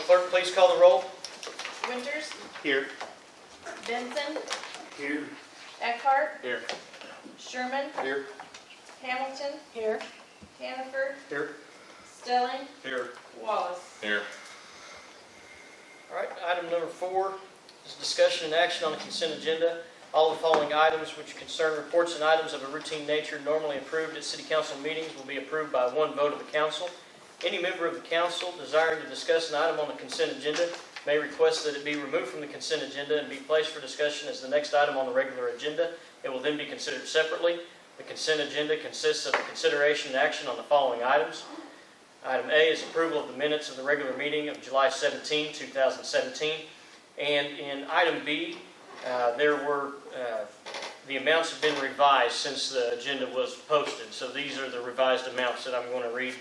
clerk please call the roll? Winters, Here. Benson, Here. Eckhart, Here. Sherman, Here. Hamilton, here, Hannaford, Here. Stelling, Here. Wallace. Here. All right, item number 4 is discussion and action on the consent agenda. All the following items which concern reports and items of a routine nature normally approved at city council meetings will be approved by one vote of the council. Any member of the council desiring to discuss an item on the consent agenda may request that it be removed from the consent agenda and be placed for discussion as the next item on the regular agenda. It will then be considered separately. The consent agenda consists of consideration and action on the following items. Item A is approval of the minutes of the regular meeting of July 17, 2017. And in item B, the amounts have been revised since the agenda was posted. So these are the revised amounts that I'm going to read.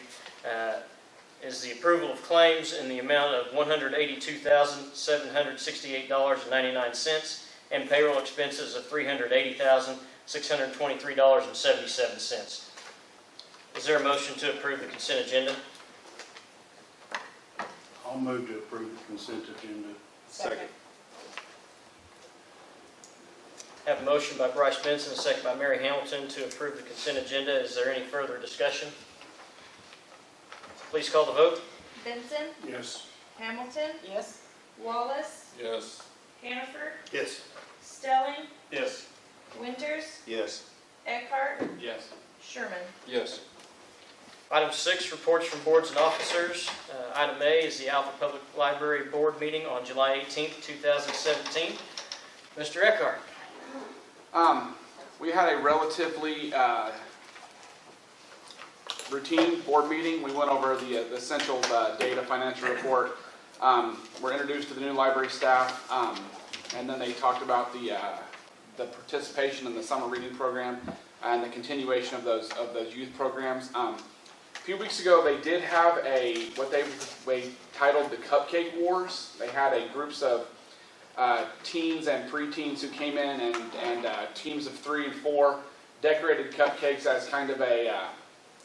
Is the approval of claims in the amount of $182,768.99 and payroll expenses of $380,623.77. Is there a motion to approve the consent agenda? I'll move to approve the consent agenda. Second. Have a motion by Bryce Benson, a second by Mary Hamilton to approve the consent agenda. Is there any further discussion? Please call the vote. Benson, Yes. Hamilton, Yes. Wallace, Yes. Hannaford, Yes. Stelling, Yes. Winters, Yes. Eckhart, Yes. Sherman. Yes. Item 6, reports from boards and officers. Item A is the Alva Public Library Board meeting on July 18th, 2017. Mr. Eckhart. We had a relatively routine board meeting. We went over the essential data financial report. We're introduced to the new library staff, and then they talked about the participation in the summer reading program and the continuation of those youth programs. A few weeks ago, they did have what they titled the Cupcake Wars. They had groups of teens and preteens who came in and teams of 3 and 4 decorated cupcakes as kind of a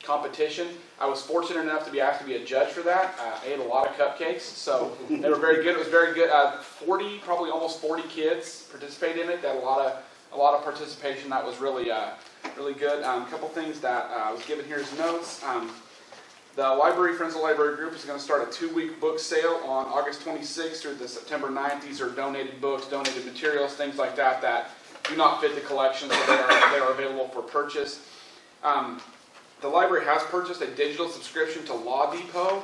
competition. I was fortunate enough to be asked to be a judge for that. I ate a lot of cupcakes, so they were very good. It was very good. 40, probably almost 40 kids participated in it. They had a lot of participation. That was really good. A couple things that I was given here as notes. The Library Friends of the Library Group is going to start a 2-week book sale on August 26th through the September 9th. These are donated books, donated materials, things like that do not fit the collection, so they are available for purchase. The library has purchased a digital subscription to Law Depot.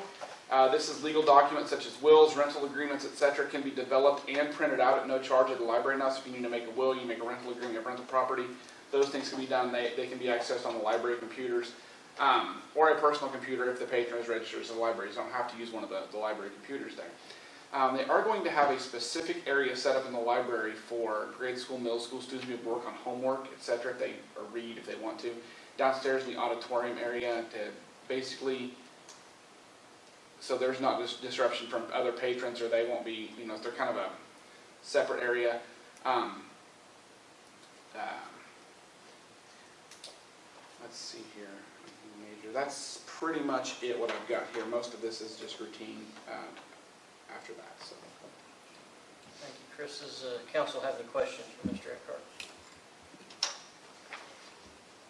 This is legal documents such as wills, rental agreements, etc. can be developed and printed out at no charge at the library now. So if you need to make a will, you make a rental agreement, you have rental property, those things can be done. They can be accessed on the library computers. Or a personal computer if the patron is registered as a library. You don't have to use one of the library computers there. They are going to have a specific area set up in the library for grade school, middle school students to work on homework, etc. or read if they want to. Downstairs in the auditorium area to basically, so there's not this disruption from other patrons, or they won't be, they're kind of a separate area. Let's see here. That's pretty much it, what I've got here. Most of this is just routine after that. So. Thank you, Chris. Does council have any questions for Mr. Eckhart?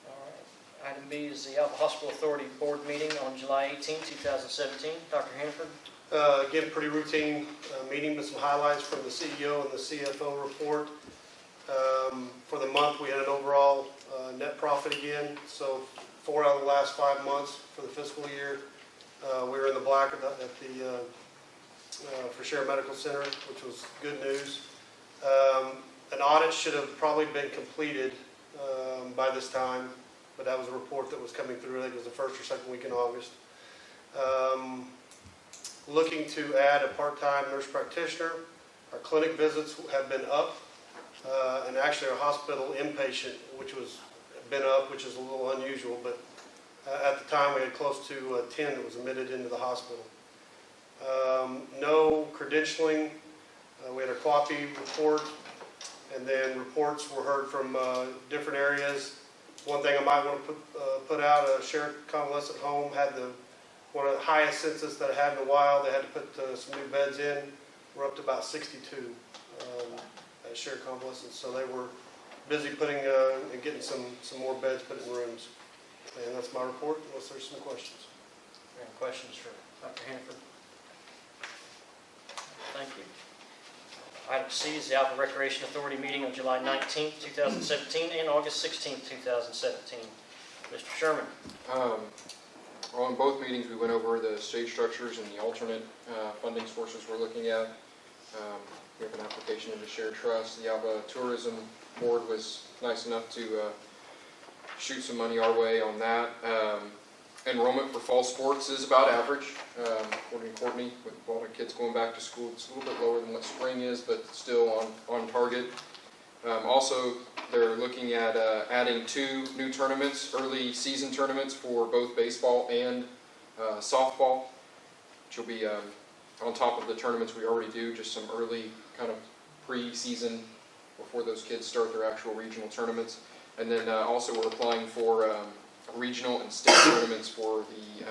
All right. Item B is the Alva Hospital Authority Board meeting on July 18, 2017. Dr. Hannaford. Again, pretty routine meeting with some highlights from the CEO and the CFO report. For the month, we had an overall net profit again. So 4 out of the last 5 months for the fiscal year, we were in the black at the for Share Medical Center, which was good news. An audit should have probably been completed by this time, but that was a report that was coming through. I think it was the first or second week in August. Looking to add a part-time nurse practitioner. Our clinic visits have been up, and actually our hospital inpatient, which was been up, which is a little unusual, but at the time we had close to 10 that was admitted into the hospital. No credentialing. We had a QAPI report, and then reports were heard from different areas. One thing I might want to put out, a shared convalescent home had the one of the highest census that I had in a while. They had to put some new beds in. We're up to about 62 at shared convalescence. So they were busy putting and getting some more beds put in rooms. And that's my report, unless there's some questions. Any questions for Dr. Hannaford? Thank you. Item C is the Alva Recreation Authority meeting on July 19th, 2017 and August 16th, 2017. Mr. Sherman. On both meetings, we went over the stage structures and the alternate funding sources we're looking at. We have an application into shared trust. The Alva Tourism Board was nice enough to shoot some money our way on that. Enrollment for fall sports is about average, according to Courtney, with a lot of kids going back to school. It's a little bit lower than what spring is, but still on target. Also, they're looking at adding 2 new tournaments, early season tournaments for both baseball and softball, which will be on top of the tournaments we already do, just some early kind of pre-season before those kids start their actual regional tournaments. And then also we're applying for regional and state tournaments for the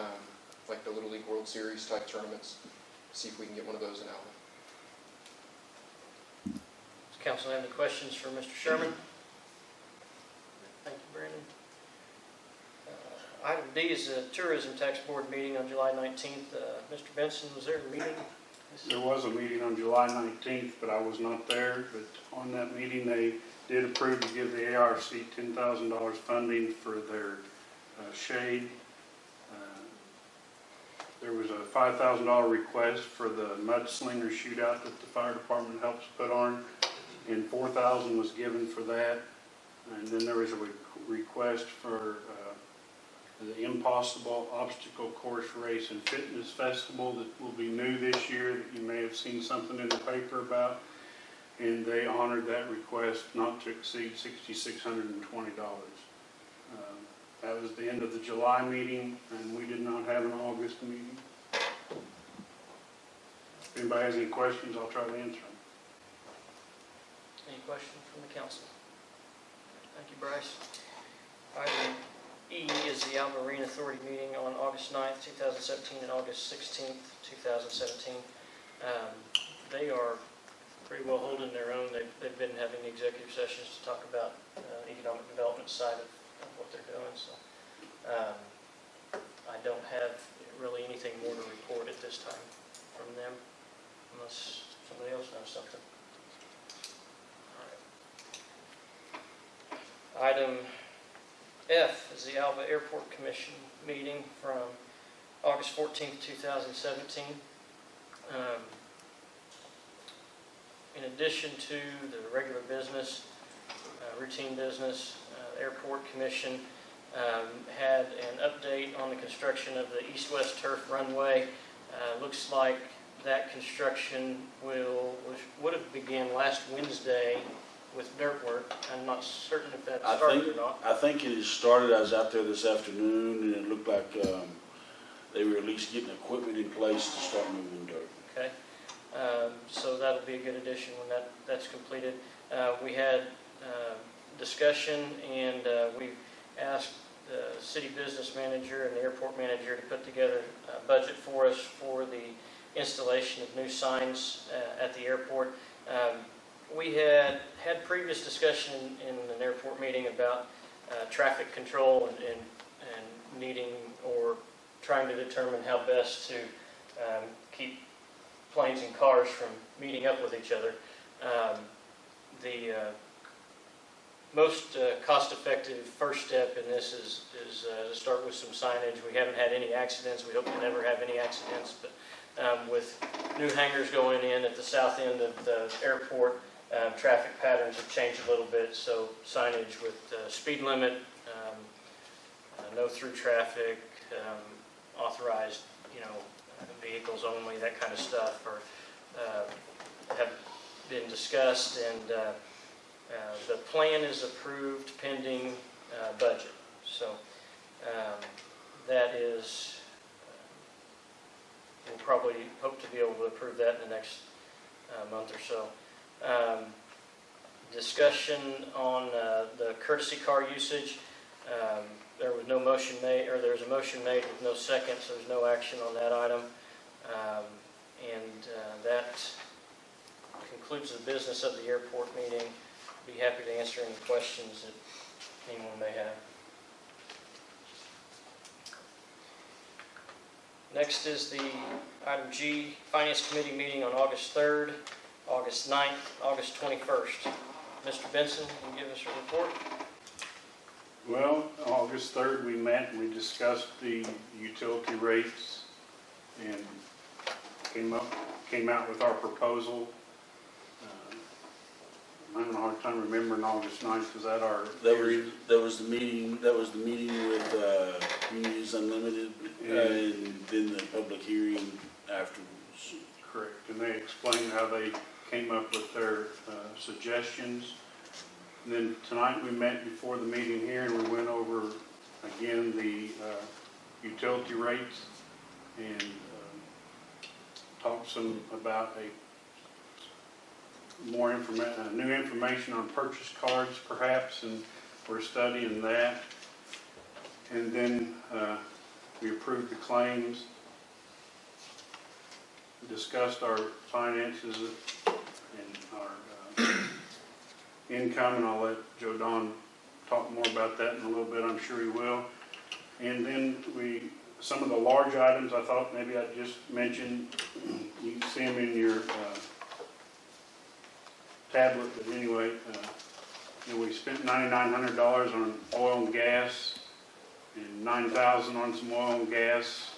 like the Little League World Series type tournaments. See if we can get one of those in Alva. Does council have any questions for Mr. Sherman? Thank you, Brandon. Item D is the Tourism Tax Board meeting on July 19th. Mr. Benson, was there a meeting? There was a meeting on July 19th, but I was not there. But on that meeting, they did approve to give the ARC $10,000 funding for their shade. There was a $5,000 request for the mudslinger shootout that the fire department helps put on, and $4,000 was given for that. And then there was a request for the Impossible Obstacle Course Race and Fitness Festival that will be new this year, that you may have seen something in the paper about. And they honored that request not to exceed $6,620. That was the end of the July meeting, and we did not have an August meeting. If anybody has any questions, I'll try to answer them. Any questions from the council? Thank you, Bryce. Item E is the Alva Marine Authority meeting on August 9th, 2017 and August 16th, 2017. They are pretty well holding their own. They've been having executive sessions to talk about economic development side of what they're doing. So I don't have really anything more to report at this time from them, unless somebody else knows something. All right. Item F is the Alva Airport Commission meeting from August 14th, 2017. In addition to the regular business, routine business, the Airport Commission had an update on the construction of the east-west turf runway. Looks like that construction would have began last Wednesday with dirt work. I'm not certain if that started or not. I think it has started. I was out there this afternoon, and it looked like they were at least getting equipment in place to start moving dirt. Okay, so that'll be a good addition when that's completed. We had discussion, and we asked the city business manager and the airport manager to put together a budget for us for the installation of new signs at the airport. We had previous discussion in an airport meeting about traffic control and needing or trying to determine how best to keep planes and cars from meeting up with each other. The most cost-effective first step in this is to start with some signage. We haven't had any accidents. We hope to never have any accidents, but with new hangars going in at the south end of the airport, traffic patterns have changed a little bit, so signage with speed limit, no through traffic, authorized, vehicles only, that kind of stuff, have been discussed, and the plan is approved pending budget. So that is, we'll probably hope to be able to approve that in the next month or so. Discussion on the courtesy car usage. there was no motion made, or there was a motion made with no second, so there's no action on that item. That concludes the business of the airport meeting. Be happy to answer any questions that anyone may have. Next is the item G, Finance Committee meeting on August 3rd, August 9th, August 21st. Mr. Benson, can you give us a report? Well, August 3rd, we met and we discussed the utility rates and came out with our proposal. I'm having a hard time remembering August 9th. Was that our hearing? That was the meeting with Communities Unlimited, and then the public hearing afterwards. Correct. And they explained how they came up with their suggestions. And then tonight we met before the meeting here and we went over again the utility rates and talked some about new information on purchase cards perhaps, and we're studying that. And then we approved the claims, discussed our finances and our income, and I'll let Joe Don talk more about that in a little bit, I'm sure he will. And then some of the large items I thought maybe I'd just mention, you can see them in your tablet, but anyway, we spent $9,900 on oil and gas and $9,000 on some oil and gas.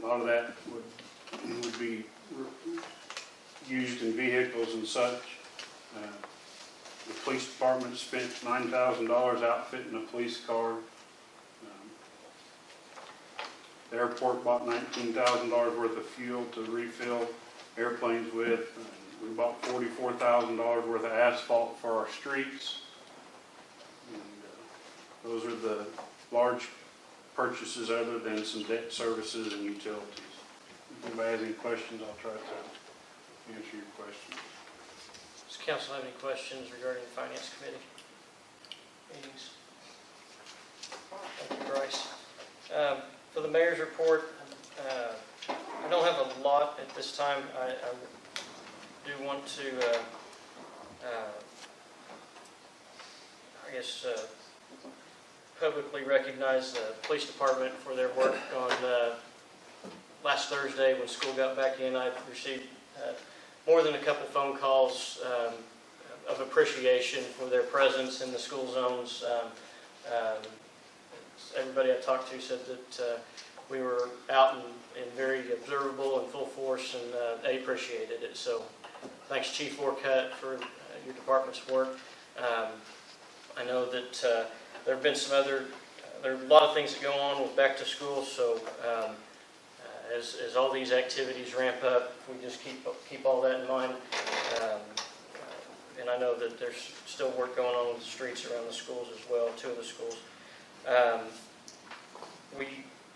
A lot of that would be used in vehicles and such. The police department spent $9,000 outfitting a police car. The airport bought $19,000 worth of fuel to refill airplanes with. We bought $44,000 worth of asphalt for our streets. And, those are the large purchases other than some debt services and utilities. If anybody has any questions, I'll try to answer your questions. Does council have any questions regarding the Finance Committee meetings? Thank you, Bryce. For the mayor's report, I don't have a lot at this time. I do want to, publicly recognize the police department for their work on last Thursday when school got back in. I received more than a couple phone calls of appreciation for their presence in the school zones. Everybody I talked to said that we were out and very observable and full force, and they appreciated it. So thanks, Chief Orcutt, for your department's work. I know that there have been some other, there are a lot of things that go on with back to school, so as all these activities ramp up, we just keep all that in mind. And I know that there's still work going on with the streets around the schools as well, 2 of the schools.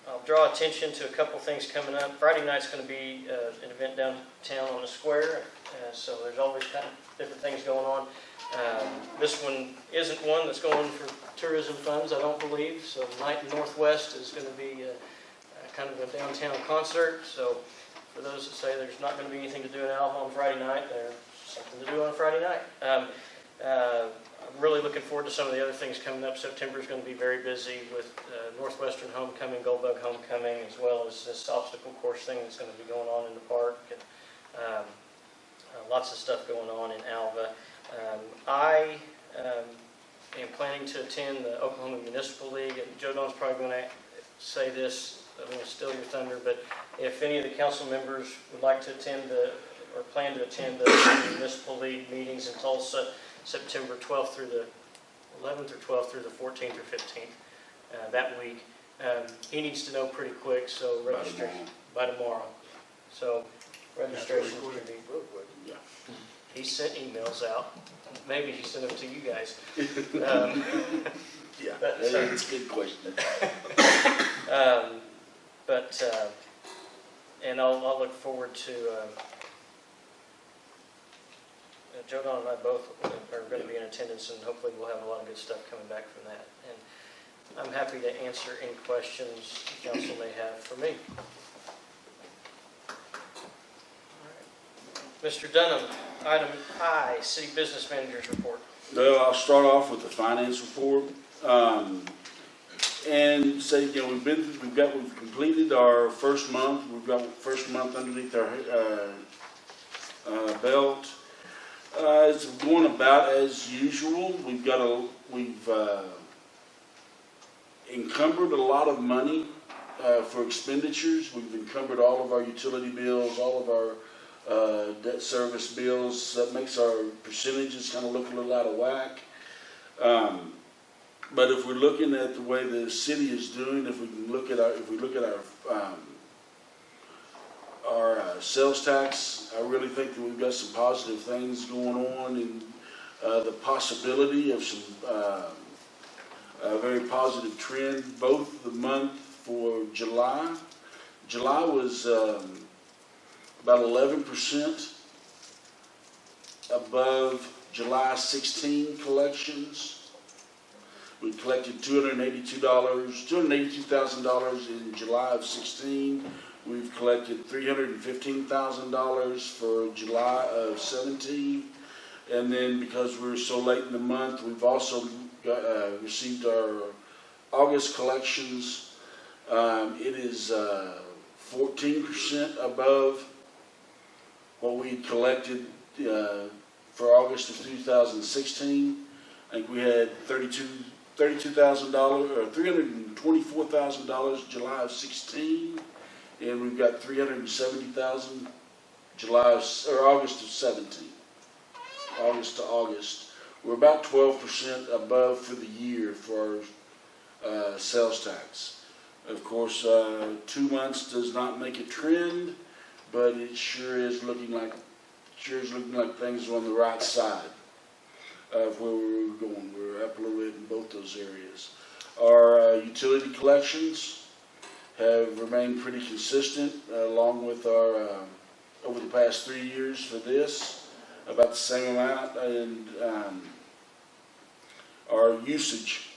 I'll draw attention to a couple things coming up. Friday night's going to be an event downtown on the square, so there's always kind of different things going on. This one isn't one that's going for tourism funds, I don't believe. So Night in Northwest is going to be kind of a downtown concert. So for those that say there's not going to be anything to do in Alva on Friday night, there's something to do on Friday night. I'm really looking forward to some of the other things coming up. September is going to be very busy with Northwestern Homecoming, Goldbug Homecoming, as well as this obstacle course thing that's going to be going on in the park. And, lots of stuff going on in Alva. I am planning to attend the Oklahoma Municipal League, and Joe Don's probably going to say this, I'm going to steal your thunder, but if any of the council members would like to attend or plan to attend the Municipal League meetings in Tulsa, September 12th through the 11th or 12th through the 14th or 15th that week. He needs to know pretty quick, so register by tomorrow. So registration is going to be real quick. Yeah. He sent emails out. Maybe he sent them to you guys. Yeah, But, that's a good question. And I'll look forward to Joe Don and I both are going to be in attendance, and hopefully we'll have a lot of good stuff coming back from that. And I'm happy to answer any questions the council may have for me. Mr. Dunham, item I, City Business Manager's Report. Well, I'll start off with the finance report. And say, you know, we've completed our first month. We've got first month underneath our belt. It's going about as usual. We've encumbered a lot of money for expenditures. We've encumbered all of our utility bills, all of our debt service bills. That makes our percentages kind of look a little out of whack. But if we're looking at the way the city is doing, if we look at our sales tax, I really think that we've got some positive things going on, and the possibility of some a very positive trend. Both the month for July. July was about 11% above July 16 collections. We collected $282,000 in July of 16. We've collected $315,000 for July of 17. And then because we're so late in the month, we've also received our August collections. It is 14% above what we collected for August of 2016. I think we had $32,000 or $324,000 July of 16, and we've got $370,000 August of 17. August to August, we're about 12% above for the year for our sales tax. Of course, 2 months does not make a trend, but it sure is looking like things are on the right side of where we were going. We're up a little bit in both those areas. Our utility collections have remained pretty consistent, along with our over the past 3 years for this, about the same amount, and our usage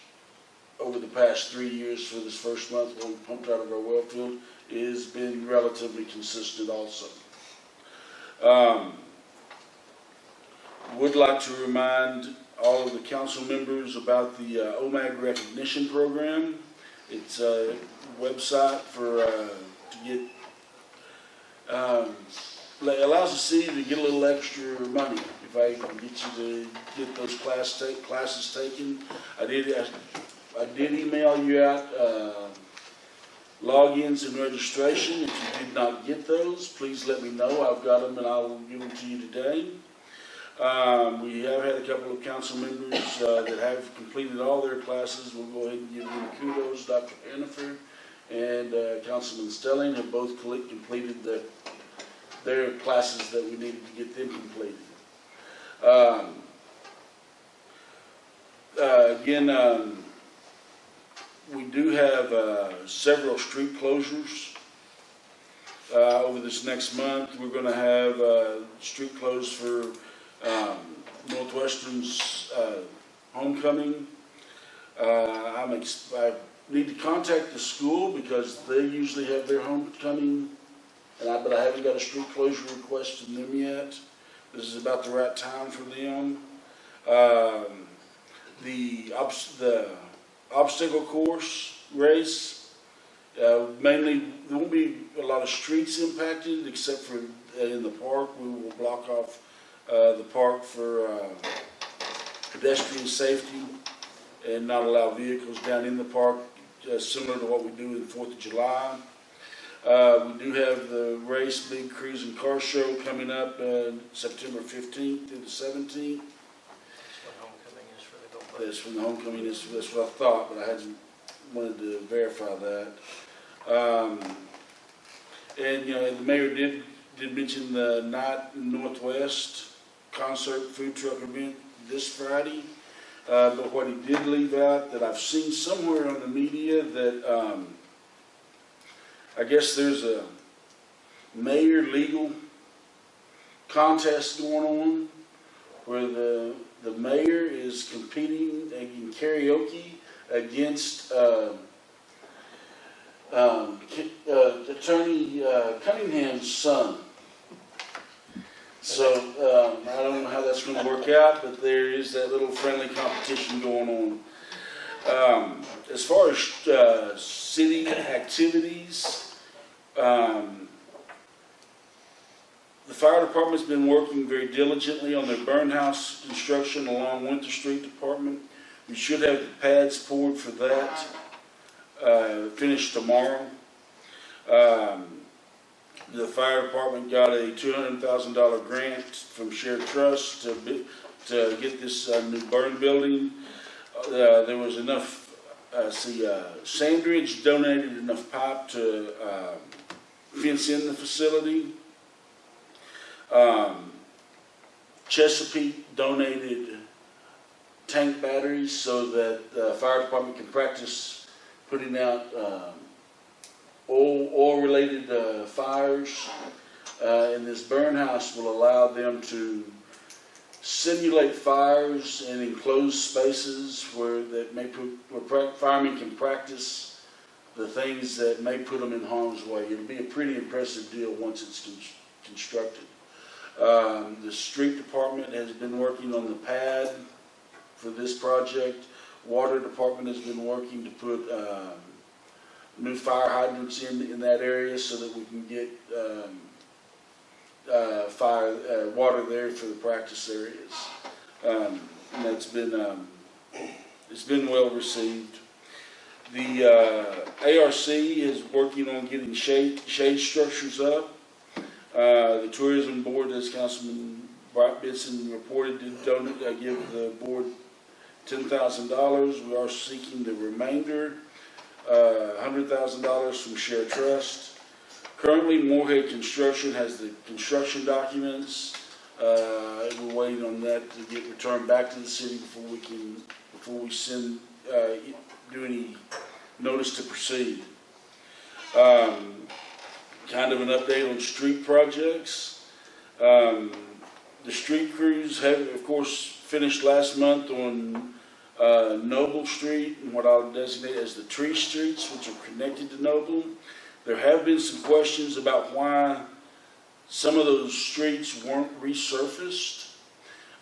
over the past 3 years for this first month when we pumped out of our well field has been relatively consistent also. Would like to remind all of the council members about the OMAG recognition program. It's a website for to get allows the city to get a little extra money if I can get you to get those classes taken. I did email you out logins and registration. If you did not get those, please let me know. I've got them and I'll give them to you today. We have had a couple of council members that have completed all their classes. We'll go ahead and give them kudos. Dr. Hannaford and Councilman Stelling have both completed their classes that we needed to get them completed. We do have several street closures over this next month. We're going to have street closed for Northwestern's homecoming. I need to contact the school because they usually have their homecoming, but I haven't got a street closure request from them yet. This is about the right time for them. The obstacle course race, mainly there won't be a lot of streets impacted except for in the park. We will block off the park for pedestrian safety and not allow vehicles down in the park, similar to what we do in the 4th of July. We do have the race, Big Cruise and Car Show coming up September 15th through the 17th. That's when the homecoming is. That's what I thought, but I hadn't wanted to verify that. And the mayor did mention the Night in Northwest concert food truck event this Friday. But what he did leave out that I've seen somewhere on the media that I guess there's a mayor legal contest going on where the mayor is competing in karaoke against Attorney Cunningham's son. So I don't know how that's going to work out, but there is that little friendly competition going on. As far as city activities, the fire department's been working very diligently on their burn house construction along Winter Street Department. We should have the pads poured for that finished tomorrow. The fire department got a $200,000 grant from Shared Trust to get this new burn building. There was enough, Sandridge donated enough pipe to fence in the facility. Chesapeake donated tank batteries so that the fire department can practice putting out oil-related fires. And this burn house will allow them to simulate fires in enclosed spaces where firemen can practice the things that may put them in harm's way. It'll be a pretty impressive deal once it's constructed. The street department has been working on the pad for this project. Water department has been working to put new fire hydrants in that area so that we can get water there for the practice areas. And that's been it's been well received. The ARC is working on getting shade structures up. The tourism board, as Councilman Bright Benson reported, did give the board $10,000. We are seeking the remainder, $100,000 from Share Trust. Currently, Moorhead Construction has the construction documents. We're waiting on that to get returned back to the city before we send do any notice to proceed. Kind of an update on street projects. The street crews have, of course, finished last month on Noble Street and what I'll designate as the tree streets, which are connected to Noble. There have been some questions about why some of those streets weren't resurfaced.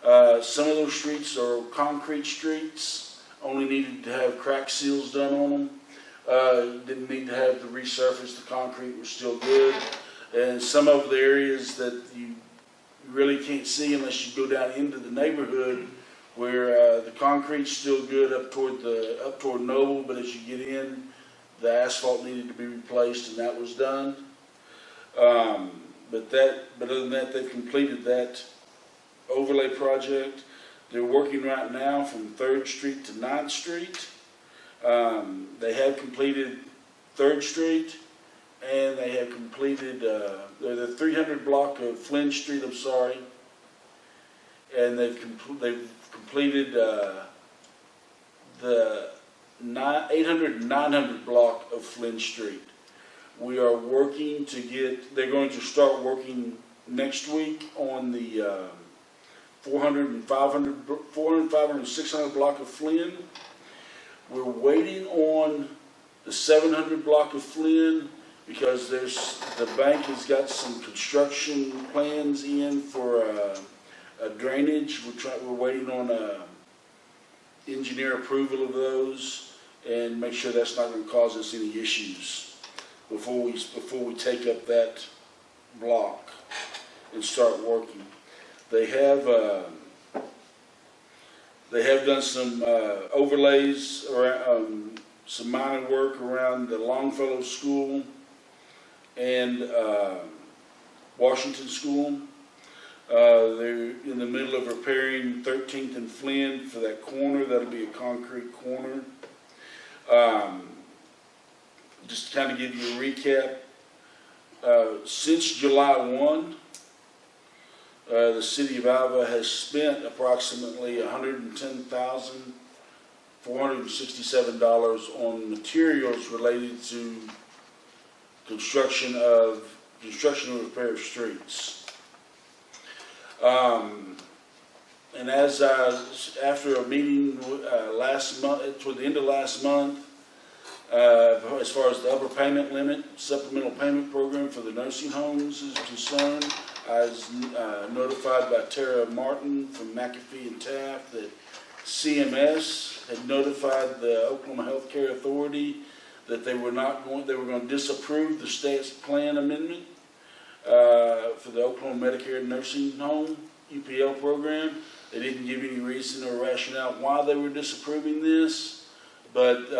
Some of those streets are concrete streets, only needed to have crack seals done on them. Didn't need to have the resurface, the concrete was still good. And some of the areas that you really can't see unless you go down into the neighborhood where the concrete's still good up toward Noble, but as you get in, the asphalt needed to be replaced, and that was done. But other than that, they've completed that overlay project. They're working right now from 3rd Street to 9th Street. They have completed 3rd Street, and they have completed the 300 block of Flynn Street, I'm sorry, and they've completed the 800 and 900 block of Flynn Street. We are working to they're going to start working next week on the 400, 500, 600 block of Flynn. We're waiting on the 700 block of Flynn because the bank has got some construction plans in for a drainage. We're waiting on engineer approval of those and make sure that's not going to cause us any issues before we take up that block and start working. They have done some overlays around some minor work around the Longfellow School and Washington School. They're in the middle of repairing 13th and Flynn for that corner. That'll be a concrete corner. Just to kind of give you a recap, since July 1, the city of Alva has spent approximately $110,467 on materials related to construction and repair of streets. And as after a meeting last month, toward the end of last month, as far as the upper payment limit, supplemental payment program for the nursing homes is concerned, I was notified by Tara Martin from McAfee and Taft that CMS had notified the Oklahoma Healthcare Authority that they were going to disapprove the state's plan amendment for the Oklahoma Medicare Nursing Home UPL program. They didn't give any reason or rationale why they were disapproving this, but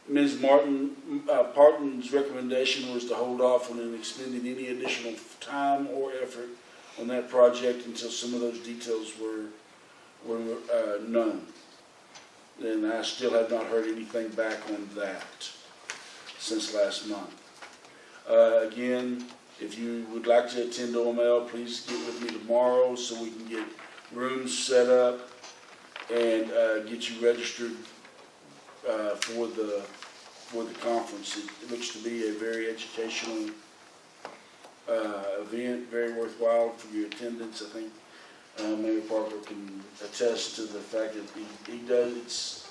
Ms. Parton's recommendation was to hold off on expending any additional time or effort on that project until some of those details were known. And I still have not heard anything back on that since last month. Again, if you would like to attend OML, please get with me tomorrow so we can get rooms set up and get you registered for the conference. It looks to be a very educational event, very worthwhile for your attendance. I think Mayor Parker can attest to the fact that he does.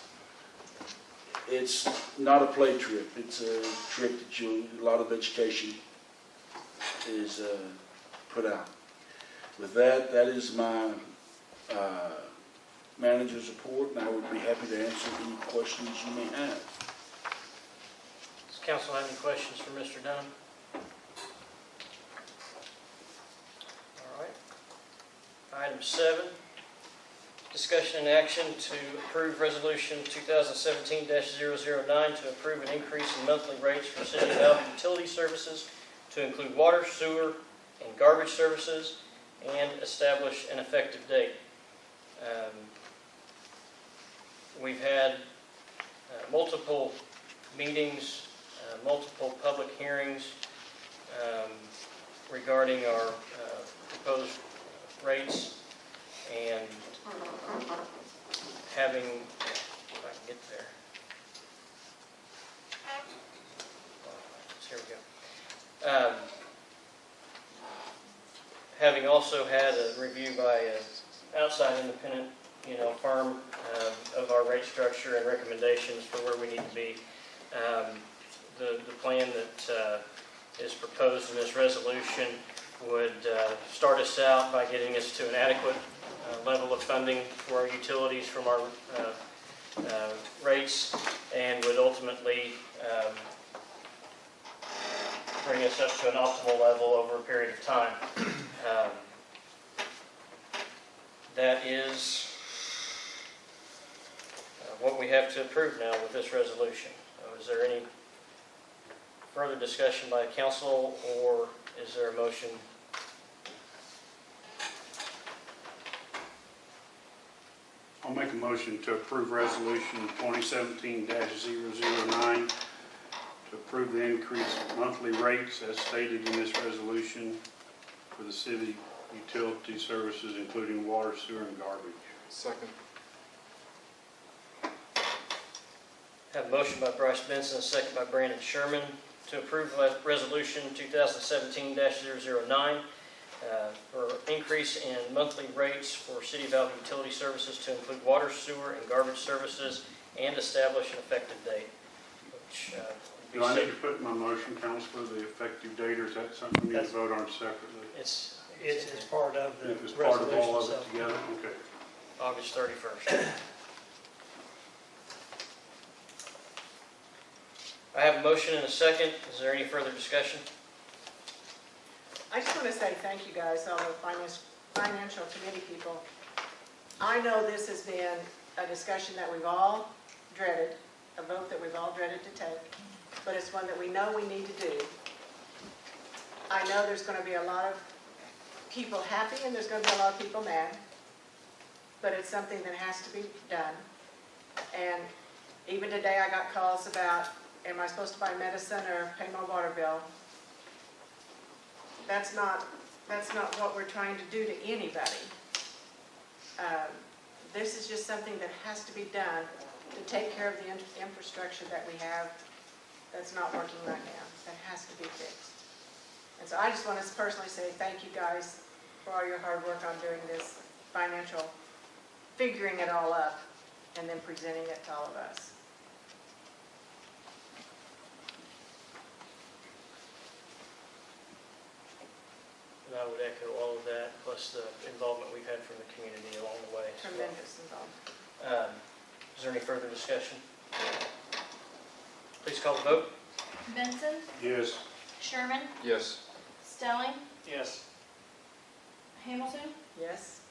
It's not a play trip. It's a trip that a lot of education is put out. With that, that is my manager's report, and I would be happy to answer any questions you may have. Does council have any questions for Mr. Dunn? All right. Item 7, discussion and action to approve resolution 2017-009 to approve an increase in monthly rates for City of Alva utility services to include water, sewer, and garbage services, and establish an effective date. We've had multiple meetings, multiple public hearings regarding our proposed rates, and having, if I can get there. Here we go. Having also had a review by an outside independent firm of our rate structure and recommendations for where we need to be. The plan that is proposed in this resolution would start us out by getting us to an adequate level of funding for our utilities from our rates, and would ultimately bring us up to an optimal level over a period of time. That is what we have to approve now with this resolution. Is there any further discussion by council, or is there a motion? I'll make a motion to approve resolution 2017-009 to approve the increased monthly rates as stated in this resolution for the city utility services, including water, sewer, and garbage. Second. Have a motion by Bryce Benson, a second by Brandon Sherman to approve resolution 2017-009 for increase in monthly rates for City of Alva utility services to include water, sewer, and garbage services, and establish an effective date. Which, Do I need to put in my motion, Councilor, the effective date, or is that something we need to vote on separately? It's part of the If it's part of all of resolution it together, okay. August 31st. I have a motion and a second. Is there any further discussion? I just want to say thank you guys, all the financial committee people. I know this has been a discussion that we've all dreaded, a vote that we've all dreaded to take, but it's one that we know we need to do. I know there's going to be a lot of people happy and there's going to be a lot of people mad, but it's something that has to be done. And even today I got calls about, am I supposed to buy medicine or pay my water bill? That's not what we're trying to do to anybody. This is just something that has to be done to take care of the infrastructure that we have that's not working right now. That has to be fixed. And so I just want to personally say thank you guys for all your hard work on doing this financial, figuring it all up, and then presenting it to all of us. And I would echo all of that, plus the involvement we've had from the community along the way. as well. Tremendous involvement. Is there any further discussion? Please call the vote. Benson, Yes. Sherman, Yes. Stelling, Yes. Hamilton, Yes?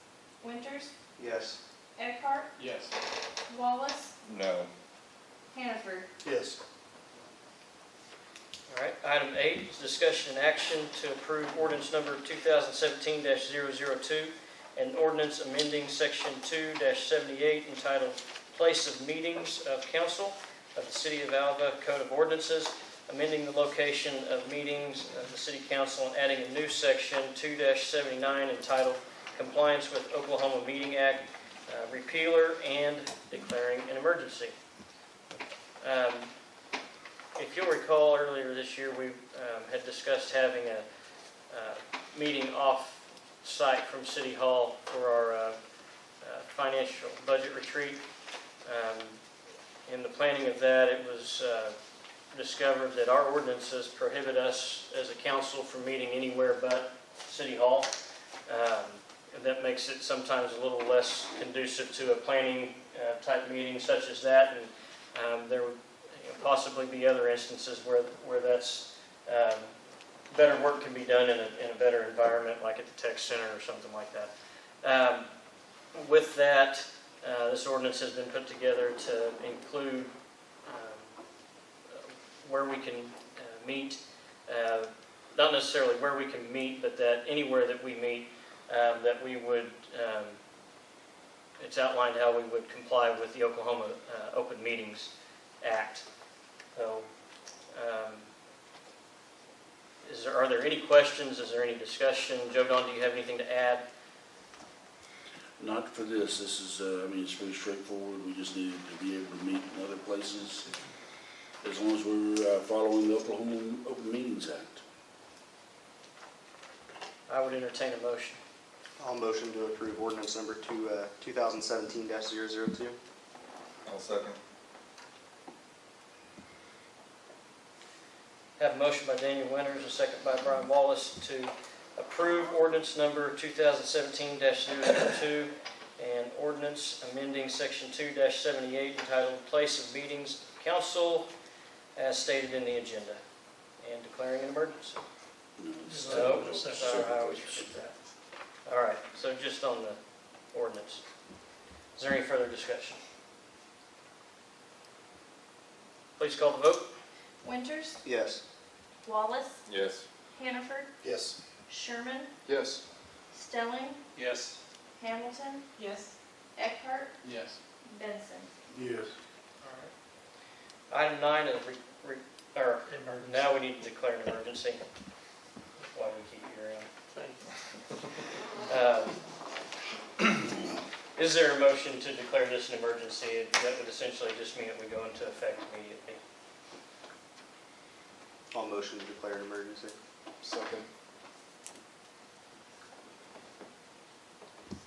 Winters, Yes. Eckhart, Yes. Wallace, No. Hannaford. Yes. All right, item 8 is discussion and action to approve ordinance number 2017-002 and ordinance amending section 2-78 entitled Place of Meetings of Council of the City of Alva Code of Ordinances, amending the location of meetings of the City Council and adding a new section 2-79 entitled Compliance with Oklahoma Meeting Act, repealer, and declaring an emergency. If you'll recall, earlier this year, we had discussed having a meeting off-site from City Hall for our financial budget retreat. In the planning of that, it was discovered that our ordinances prohibit us as a council from meeting anywhere but City Hall. And that makes it sometimes a little less conducive to a planning type meeting such as that. And there would possibly be other instances where that's better work can be done in a better environment, like at the tech center or something like that. With that, this ordinance has been put together to include where we can meet, not necessarily where we can meet, but that anywhere that we meet, that we would, it's outlined how we would comply with the Oklahoma Open Meetings Act. So, are there any questions? Is there any discussion? Joe Don, do you have anything to add? Not for this. This is, I mean, it's pretty straightforward. We just needed to be able to meet in other places as long as we're following the Oklahoma Open Meetings Act. I would entertain a motion. I'll motion to approve ordinance number 2017-002. I'll second. Have a motion by Daniel Winters, a second by Brian Wallace to approve ordinance number 2017-002 and ordinance amending section 2-78 entitled Place of Meetings of Council as stated in the agenda and declaring an emergency. No, sorry, I always forget that. All right, so just on the ordinance. Is there any further discussion? Please call the vote. Winters, Yes. Wallace, Yes. Hannaford, Yes. Sherman, Yes. Stelling, Yes. Hamilton, Yes? Eckhart, Yes. Yes. Benson. All right. Item 9 is now we need to declare an emergency. Why do we keep you around? Is there a motion to declare this an emergency? That would essentially just mean it would go into effect immediately. I'll motion to declare an emergency. Second.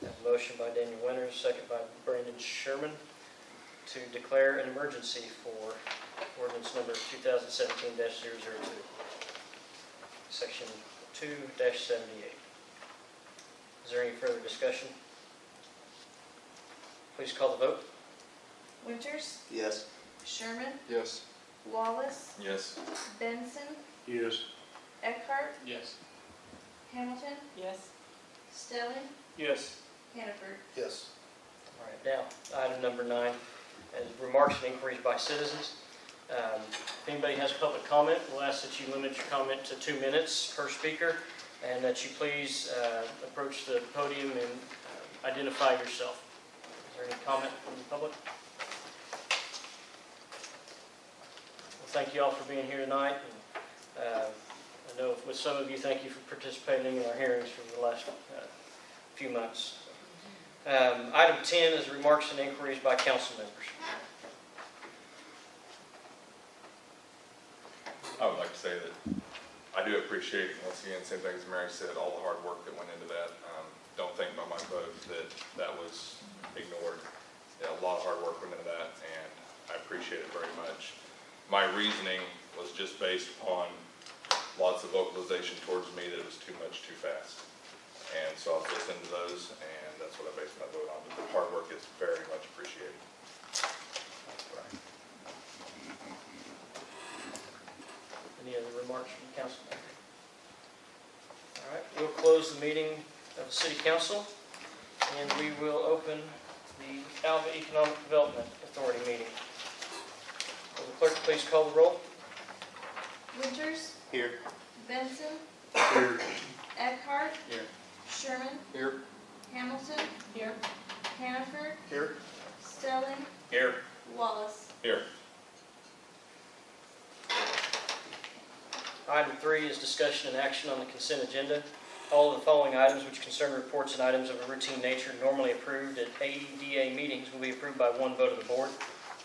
Have a motion by Daniel Winters, second by Brandon Sherman to declare an emergency for ordinance number 2017-002, section 2-78. Is there any further discussion? Please call the vote. Winters, Yes. Sherman, Yes. Wallace, Yes. Benson, Yes. Eckhart, Yes. Hamilton, Yes? Stelling, Yes. Hannaford. Yes. All right, now, item number 9 is remarks and inquiries by citizens. If anybody has public comment, we'll ask that you limit your comment to 2 minutes per speaker, and that you please approach the podium and identify yourself. Is there any comment from the public? Well, thank you all for being here tonight. And, I know with some of you, thank you for participating in our hearings for the last few months. Item 10 is remarks and inquiries by council members. I would like to say that I do appreciate, once again, same thing as Mary said, all the hard work that went into that. don't think by my vote that was ignored. A lot of hard work went into that, and I appreciate it very much. My reasoning was just based upon lots of vocalization towards me that it was too much, too fast. And so I'll listen to those, and that's what I based my vote on. But the hard work is very much appreciated. Any other remarks from the council? All right, we'll close the meeting of the city council, and we will open the Alva Economic Development Authority meeting. Will the clerk please call the roll? Winters, Here. Benson, Here. Eckhart. Here. Sherman, Here. Hamilton. Here. Hannaford, Here. Stelling, Here. Wallace. Here. Item 3 is discussion and action on the consent agenda. All of the following items which concern reports and items of a routine nature normally approved at AEDA meetings will be approved by one vote of the board.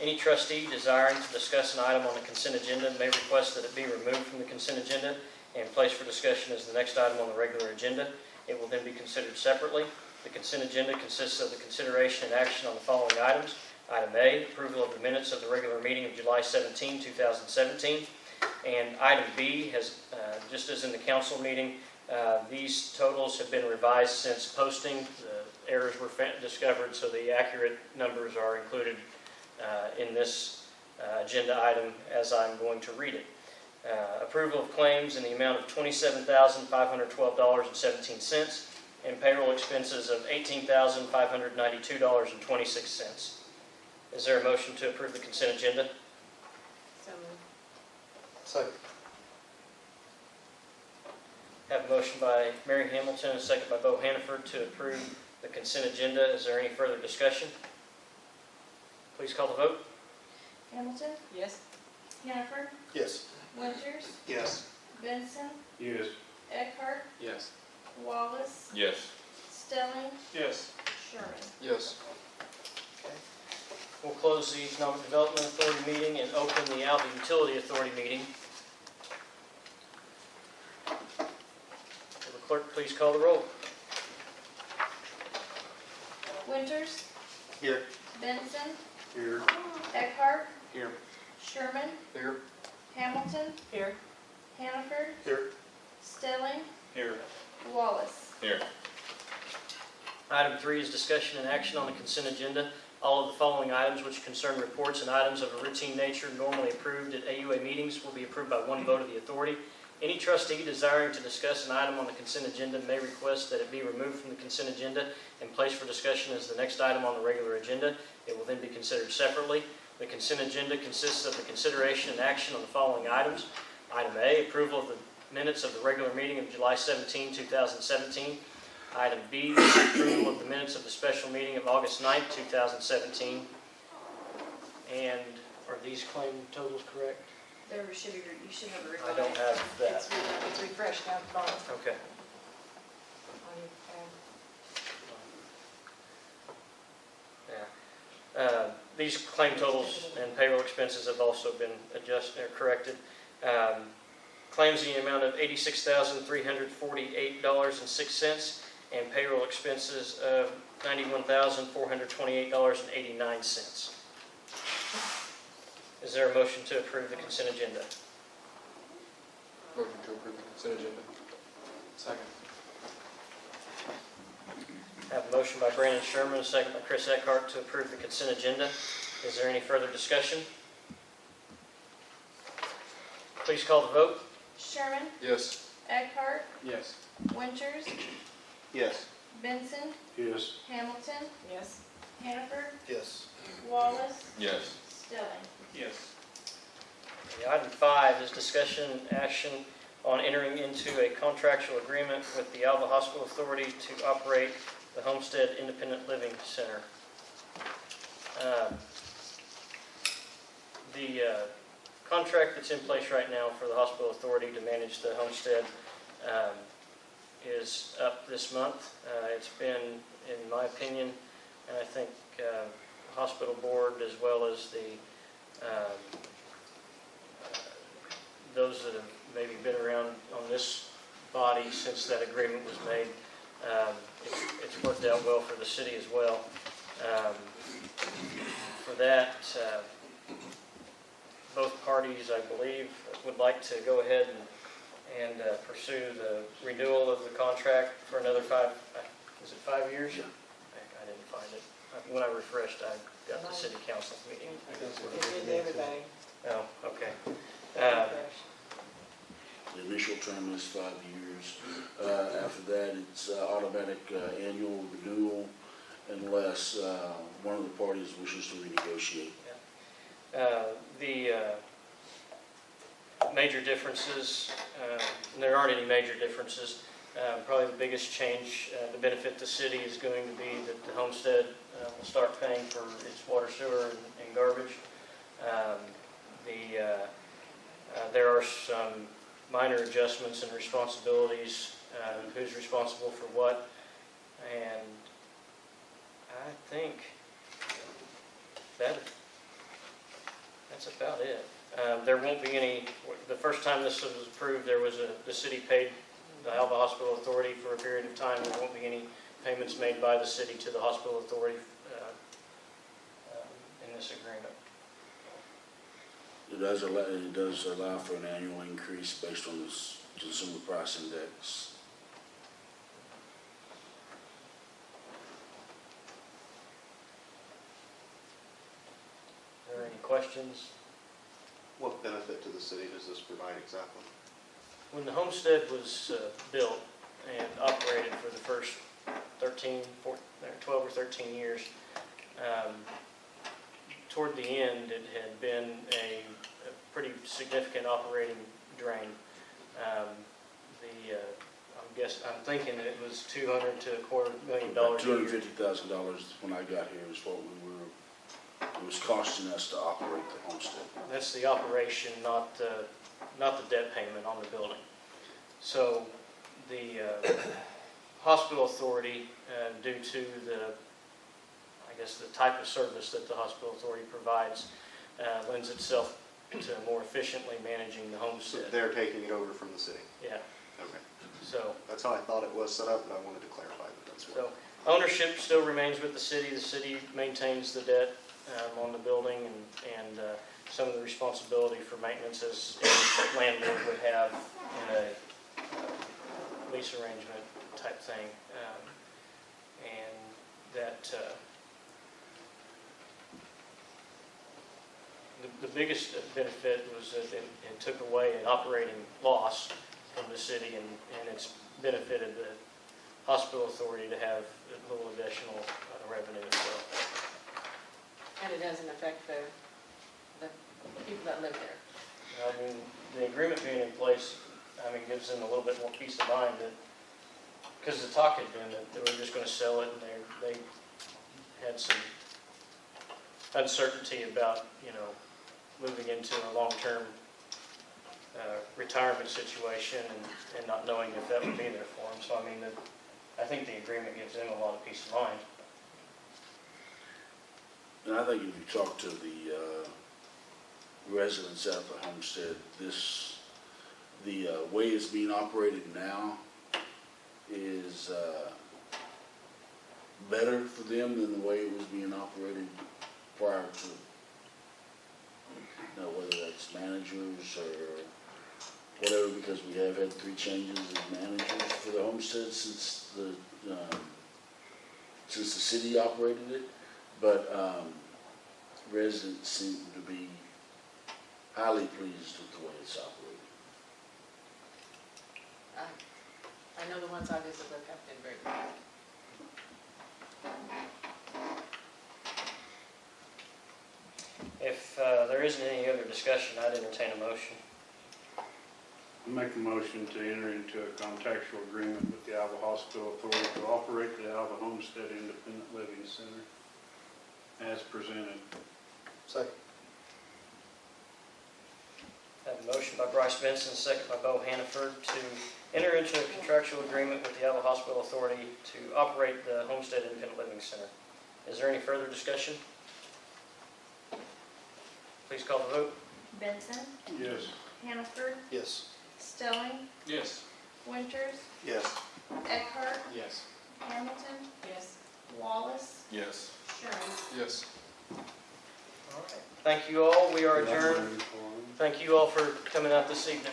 Any trustee desiring to discuss an item on the consent agenda may request that it be removed from the consent agenda and placed for discussion as the next item on the regular agenda. It will then be considered separately. The consent agenda consists of the consideration and action on the following items. Item A, approval of the minutes of the regular meeting of July 17, 2017. And item B has, just as in the council meeting, these totals have been revised since posting. The errors were discovered, so the accurate numbers are included in this agenda item as I'm going to read it. Approval of claims in the amount of $27,512.17 and payroll expenses of $18,592.26. Is there a motion to approve the consent agenda? So moved. Second. Have a motion by Mary Hamilton and a second by Bo Hannaford to approve the consent agenda. Is there any further discussion? Please call the vote. Hamilton, Yes. Hannaford, Yes. Winters, Yes. Benson, Yes. Yes. Eckhart, Wallace, Yes. Stelling, Yes. Sherman. Yes. We'll close the Economic Development Authority meeting and open the Alva Utility Authority meeting. Will the clerk please call the roll? Winters, Here. Benson, Here. Eckhart, Here. Sherman, Here. Hamilton, Here. Hannaford, Here. Stelling, Here. Wallace. Here. Item 3 is discussion and action on the consent agenda. All of the following items which concern reports and items of a routine nature normally approved at AUA meetings will be approved by one vote of the authority. Any trustee desiring to discuss an item on the consent agenda may request that it be removed from the consent agenda and placed for discussion as the next item on the regular agenda. It will then be considered separately. The consent agenda consists of the consideration and action on the following items. Item A, approval of the minutes of the regular meeting of July 17, 2017. Item B, approval of the minutes of the special meeting of August 9, 2017. And are these claim totals correct? There should be, you should have a I revised. don't have that. It's refreshed down the bottom. Okay. On your, Yeah. These claim totals and payroll expenses have also been adjusted or corrected. Claims in the amount of $86,348.06 and payroll expenses of $91,428.89. Is there a motion to approve the consent agenda? Motion to approve the consent agenda. Second. I have a motion by Brandon Sherman, a second by Chris Eckhart to approve the consent agenda. Is there any further discussion? Please call the vote. Sherman, Yes. Eckhart, Yes. Winters, Yes. Benson, Yes. Hamilton, yes. Hannaford, Yes. Wallace, Yes. Stelling. Yes. Item 5 is discussion and action on entering into a contractual agreement with the Alva Hospital Authority to operate the Homestead Independent Living Center. The contract that's in place right now for the hospital authority to manage the homestead is up this month. It's been, in my opinion, and I think the hospital board as well as the those that have maybe been around on this body since that agreement was made It's worked out well for the city as well. For that, both parties, I believe, would like to go ahead and pursue the renewal of the contract for another 5 years? Yeah. I didn't find it. When I refreshed, I got the city council meeting. It did everybody. Oh, okay. The initial term is 5 years. After that, it's automatic annual renewal unless one of the parties wishes to renegotiate. The major differences, there aren't any major differences. Probably the biggest change to benefit the city is going to be that the homestead will start paying for its water, sewer, and garbage. There are some minor adjustments and responsibilities, who's responsible for what, and I think that's about it. There won't be any, the first time this was approved, the city paid the Alva Hospital Authority for a period of time. There won't be any payments made by the city to the hospital authority in this agreement. It does allow for an annual increase based on this consumer price index. Are there any questions? What benefit to the city does this provide exactly? When the homestead was built and operated for the first 12 or 13 years, toward the end it had been a pretty significant operating drain. I'm thinking that it was $200,000 to $250,000 a year. $250,000 when I got here is what it was costing us to operate the homestead. That's the operation, not the debt payment on the building. So the hospital authority, due to the type of service that the hospital authority provides, lends itself to more efficiently managing the So homestead. they're taking it over from the city? Yeah, Okay. so That's how I thought it was set up, but I wanted to clarify that that's what. So ownership still remains with the city. The city maintains the debt on the building and some of the responsibility for maintenance as a landlord would have in a lease arrangement type thing. And that the biggest benefit was that it took away an operating loss from the city, and it's benefited the hospital authority to have a little additional revenue as well. And it doesn't affect the people that live there. I mean, the agreement being in place, gives them a little bit more peace of mind that, because the talk had been that they were just going to sell it, and they had some uncertainty about, moving into a long-term retirement situation and not knowing if that would be there for them. So, I think the agreement gives them a lot of peace of mind. And I think if you talk to the residents at the homestead, the way it's being operated now is better for them than the way it was being operated prior to, whether that's managers or whatever, because we have had 3 changes of managers for the homestead since the city operated it. But residents seem to be highly pleased with the way it's operated. I know the ones I visited have been very good. If there isn't any other discussion, I'd entertain a motion. I make a motion to enter into a contractual agreement with the Alva Hospital Authority to operate the Alva Homestead Independent Living Center as presented. Second. I have a motion by Bryce Benson, second by Bo Hannaford, to enter into a contractual agreement with the Alva Hospital Authority to operate the Homestead Independent Living Center. Is there any further discussion? Please call the vote. Benson, Yes. Hannaford, Yes. Stelling, Yes. Winters, Yes. Eckhart, Yes. Hamilton, Yes. Wallace, Yes. Sherman. Yes. Thank you all. We are adjourned. Thank you all for coming out this evening.